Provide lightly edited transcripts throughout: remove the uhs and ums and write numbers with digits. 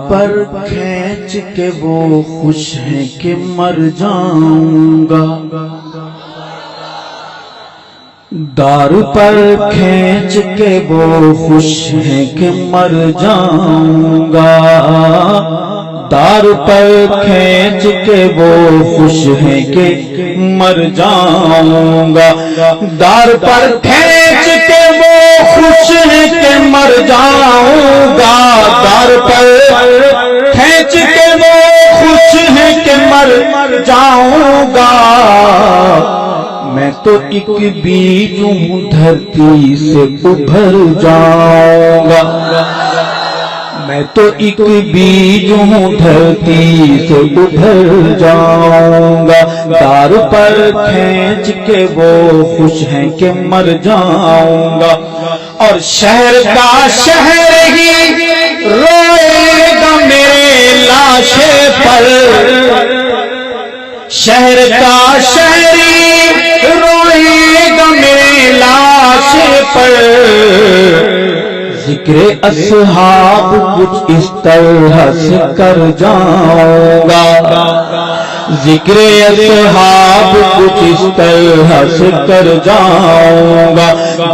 پر کھینچ کے وہ خوش ہیں کہ مر جاؤں گا، دار پر کھینچ کے وہ خوش ہیں کہ مر جاؤں گا، دار پر کھینچ کے وہ خوش ہیں کہ مر جاؤں گا، دار پر کھینچ کے وہ خوش ہیں کہ مر جاؤں گا، دار پر کھینچ کے وہ خوش ہیں کہ مر جاؤں گا، میں تو ایک بیج ہوں دھرتی سے ابھر جاؤں گا، میں تو ایک بیج ہوں دھرتی سے ابھر جاؤں گا، دار پر کھینچ کے وہ خوش ہیں کہ مر جاؤں گا، اور شہر کا شہر ہی روئے گا میرے لاشے پر، شہر کا شہر ہی روئے گا میرے لاشے پر، ذکر اصحاب کچھ اس طرح سے کر جاؤں گا، ذکر اصحاب کچھ اس طرح سے کر جاؤں گا،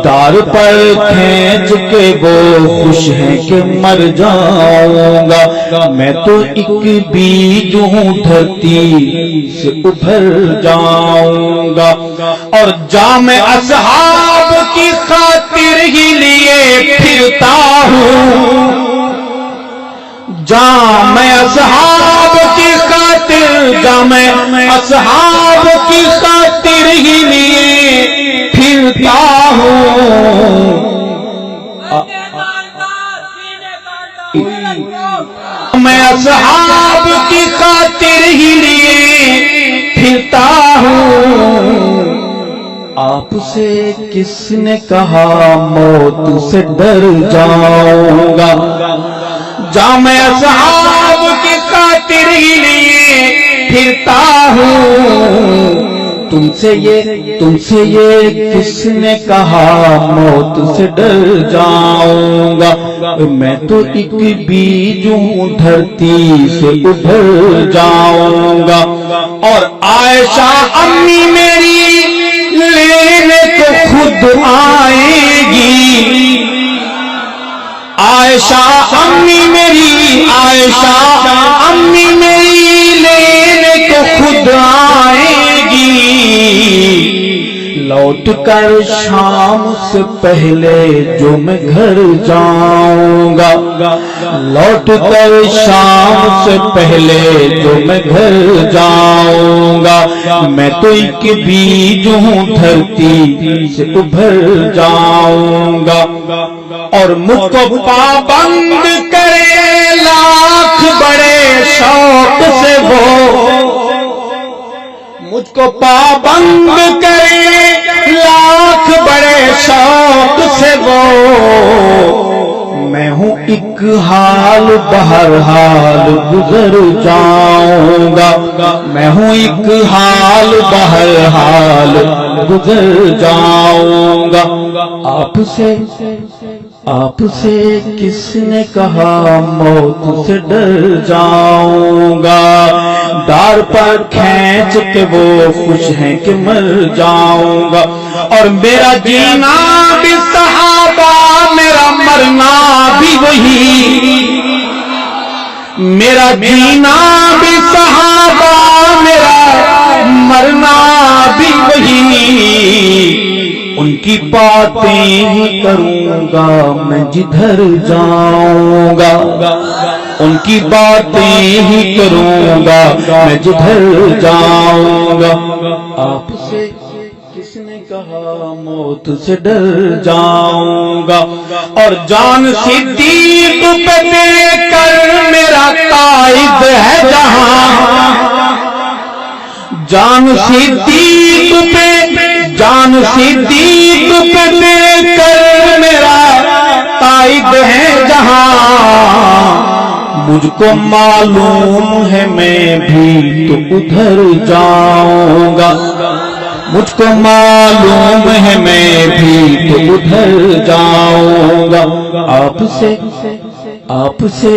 دار پر کھینچ کے وہ خوش ہیں کہ مر جاؤں گا، میں تو ایک بیج ہوں دھرتی سے ابھر جاؤں گا، اور جام اصحاب کی خاطر ہی لیے پھرتا ہوں، جام اصحاب کی خاطر، جام اصحاب کی خاطر ہی لیے پھرتا ہوں، میں اصحاب کی خاطر ہی لیے پھرتا ہوں، آپ سے کس نے کہا موت سے ڈر جاؤں گا، جام اصحاب کی خاطر ہی لیے پھرتا ہوں، تم سے یہ کس نے کہا موت سے ڈر جاؤں گا، میں تو ایک بیج ہوں دھرتی سے ابھر جاؤں گا، اور عائشہ امی میری لینے کو خود آئے گی، عائشہ امی میری، عائشہ امی میری لینے کو خود آئے گی، لوٹ کر شام سے پہلے جو میں گھر جاؤں گا، لوٹ کر شام سے پہلے جو میں گھر جاؤں گا، میں تو ایک بیج ہوں دھرتی سے ابھر جاؤں گا، اور مجھ کو پابند کرے لاکھ بڑے شوق سے وہ، مجھ کو پابند کرے لاکھ بڑے شوق سے وہ، میں ہوں ایک حال بہرحال گزر جاؤں گا، میں ہوں ایک حال بہرحال گزر جاؤں گا، آپ سے کس نے کہا موت سے ڈر جاؤں گا، دار پر کھینچ کے وہ خوش ہیں کہ مر جاؤں گا، اور میرا جینا بھی صحابہ، میرا مرنا بھی وہی، میرا جینا بھی صحابہ، میرا مرنا بھی وہی، ان کی باتیں ہی کروں گا میں جدھر جاؤں گا، ان کی باتیں ہی کروں گا میں جدھر جاؤں گا، آپ سے کس نے کہا موت سے ڈر جاؤں گا، اور جان صدیق پہ دے کر میرا قائد ہے جہاں، جان صدیق پہ، جان صدیق پہ دے کر میرا قائد ہے جہاں، مجھ کو معلوم ہے میں بھی تو ادھر جاؤں گا، مجھ کو معلوم ہے میں بھی تو ادھر جاؤں گا، آپ سے آپ سے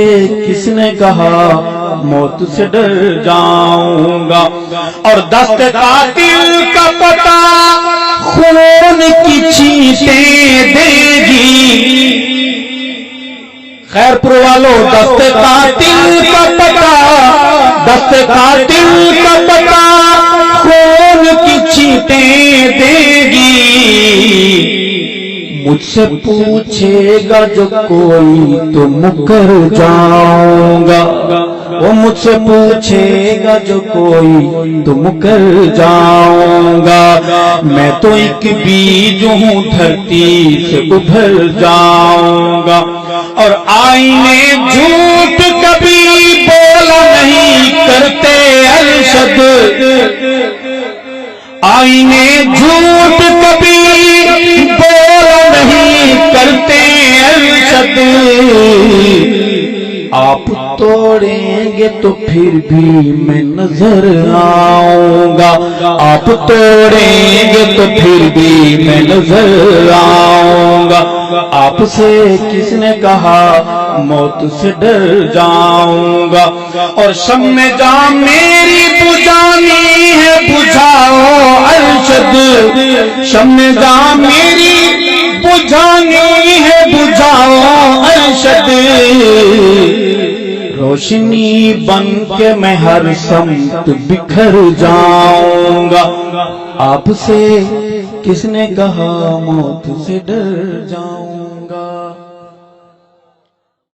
کس نے کہا موت سے ڈر جاؤں گا؟ اور دست قاتل کا پتہ خون کی چیٹیں دے گی۔ خیر پور والو، دست قاتل کا پتہ، دست قاتل کا پتہ خون کی چیٹیں دے گی۔ مجھ سے پوچھے گا جو کوئی تو مکر جاؤں گا، وہ مجھ سے پوچھے گا جو کوئی تو مکر جاؤں گا۔ میں تو ایک بیج ہوں دھرتی سے ابھر جاؤں گا، اور آئینے جھوٹ کبھی بولا نہیں کرتے ارشد، آئینے جھوٹ کبھی بولا نہیں کرتے ارشد۔ آپ توڑیں گے تو پھر بھی میں نظر آؤں گا، آپ توڑیں گے تو پھر بھی میں نظر آؤں گا۔ آپ سے کس نے کہا موت سے ڈر جاؤں گا؟ اور شمع جاں میری بجھانی ہے بجھاؤ ارشد، شمع جاں میری بجھانی ہے بجھاؤ ارشد۔ روشنی بن کے میں ہر سمت بکھر جاؤں گا، آپ سے کس نے کہا موت سے ڈر جاؤں گا؟